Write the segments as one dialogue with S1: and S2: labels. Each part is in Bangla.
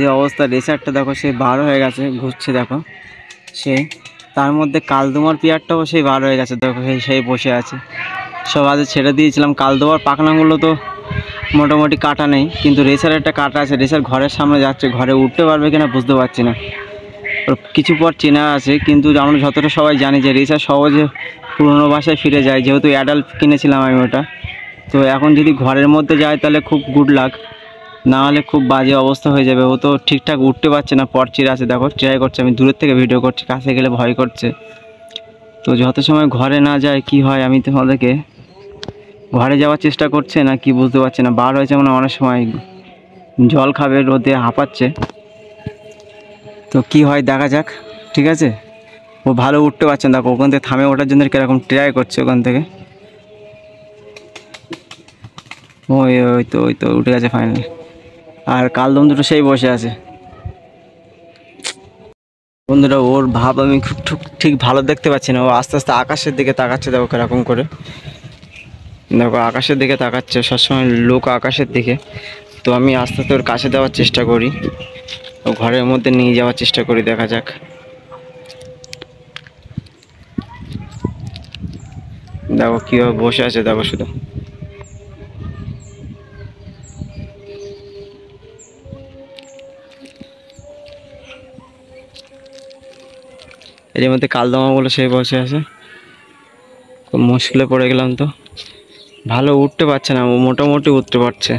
S1: যে অবস্থা, রেসারটা দেখো সে বার হয়ে গেছে, ঘুরছে দেখো সে। তার মধ্যে কালদুমার পেয়ারটাও সেই বার হয়ে গেছে দেখো, সেই বসে আছে। সব আজ ছেড়ে দিয়েছিলাম। কালদুমার পাখনাগুলো তো মোটামুটি কাটা নেই, কিন্তু রেসার একটা কাটা আছে। রেসার ঘরের সামনে যাচ্ছে, ঘরে উঠতে পারবে কিনা বুঝতে পারছি না। ওর কিছু পর চেনা আছে, কিন্তু আমরা যতটা সবাই জানি যে রেসার সহজে পুরনো বাসায় ফিরে যায়, যেহেতু অ্যাডাল্ট কিনেছিলাম আমি ওটা। তো এখন যদি ঘরের মধ্যে যায় তাহলে খুব গুড লাক, না হলে খুব বাজে অবস্থা হয়ে যাবে। ও তো ঠিকঠাক উঠতে পারছে না, পর চিড়ে আছে দেখো, ট্রাই করছে। আমি দূরের থেকে ভিডিও করছি, কাছে গেলে ভয় করছে। তো যত সময় ঘরে না যায় কি হয়, আমি তোমাদেরকে ঘরে যাওয়ার চেষ্টা করছে না কি বুঝতে পারছি না। বার হয়েছে মানে অনেক সময় জল খাবে, রোদে হাঁপাচ্ছে। তো কি হয় দেখা যাক, ঠিক আছে। ও ভালো উঠতে পারছে না দেখো, ওখান থেকে থামে ওঠার জন্য কীরকম ট্রাই করছে ওখান থেকে। ওই ওই তো ওই তো উঠে গেছে ফাইনালি। আর কালদম দুটো সেই বসে আছে। বন্ধুরা ওর ভাব আমি খুব ঠিক ভালো দেখতে পাচ্ছি না। ও আস্তে আস্তে আকাশের দিকে তাকাচ্ছে দেখো কিরকম করে। দেখো আকাশের দিকে তাকাচ্ছে, সবসময় লোক আকাশের দিকে। তো আমি আস্তে আস্তে ওর কাছে দেওয়ার চেষ্টা করি, ও ঘরের মধ্যে নিয়ে যাওয়ার চেষ্টা করি, দেখা যাক। দেখো কীভাবে বসে আছে দেখো শুধু। এর মধ্যে কালদমা বলে সেই বসে আছে। খুব মুশকিলে পড়ে গেলাম তো। ভালো উঠতে পারছে না, ও মোটামুটি উঠতে পারছে।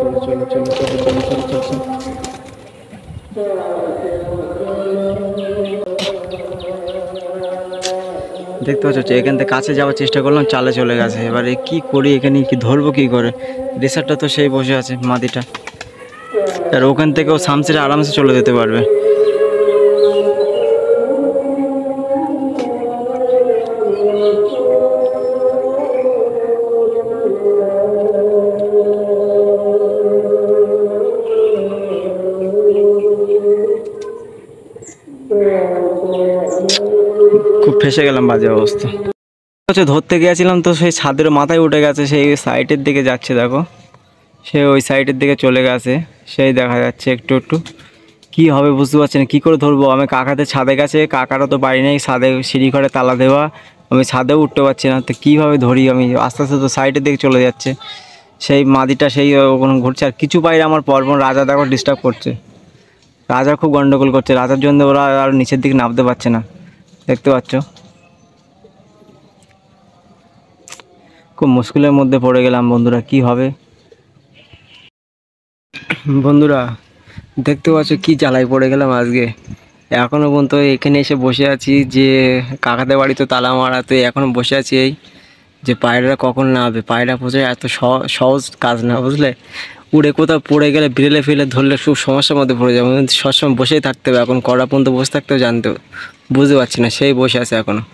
S1: চলো চলো চলো চলো চলো চলো চলো চলো। দেখতে পাচ্ছ এখান থেকে কাছে যাওয়ার চেষ্টা করলাম, চালে চলে গেছে। এবারে কি করি, এখানে কি ধরবো কি করে? রেসারটা তো সেই বসে আছে মাদিটা, আর ওখান থেকেও সামসিরে আরামসে চলে যেতে পারবে। খুব ফেসে গেলাম, বাজে অবস্থা হচ্ছে। ধরতে গিয়েছিলাম তো সেই ছাদের মাথায় উঠে গেছে, সেই সাইডের দিকে যাচ্ছে দেখো, সে ওই সাইডের দিকে চলে গেছে, সেই দেখা যাচ্ছে একটু একটু। কি হবে বুঝতে পারছি না, কী করে ধরবো। আমি কাকাদের ছাদে গেছে, কাকারও তো বাড়ি নেই, ছাদে সিঁড়ি ঘরে তালা দেওয়া, আমি ছাদেও উঠতে পারছি না। তো কীভাবে ধরি আমি? আস্তে আস্তে তো সাইডের দিকে চলে যাচ্ছে সেই মাদিটা, সেই ওখানে ঘুরছে। আর কিছু বাইরে আমার পরপর রাজা দেখো ডিস্টার্ব করছে। রাজা খুব গন্ডগোল করছে, রাজার জন্য ওরা আর নিচের দিকে নামতে পারছে না, দেখতে পাচ্ছ। খুব মুশকিলের মধ্যে পড়ে গেলাম বন্ধুরা, কি হবে বন্ধুরা? দেখতে পাচ্ছ কি জ্বালায় পড়ে গেলাম আজকে। এখনও পর্যন্ত এখানে এসে বসে আছি, যে কাকাদের বাড়ি তো তালা মারাতে এখনও বসে আছি এই যে পায়রাটা কখন না হবে। পায়রা পোষা এত সহজ কাজ না, বুঝলে। উড়ে কোথাও পড়ে গেলে বিড়েলে ফিরে ধরলে খুব সমস্যার মধ্যে পড়ে যাবে। সবসময় বসেই থাকতে হবে, এখন কড়া পর্যন্ত বসে থাকতেও জানতে বুঝতে পারছি না, সেই বসে আছে এখনও।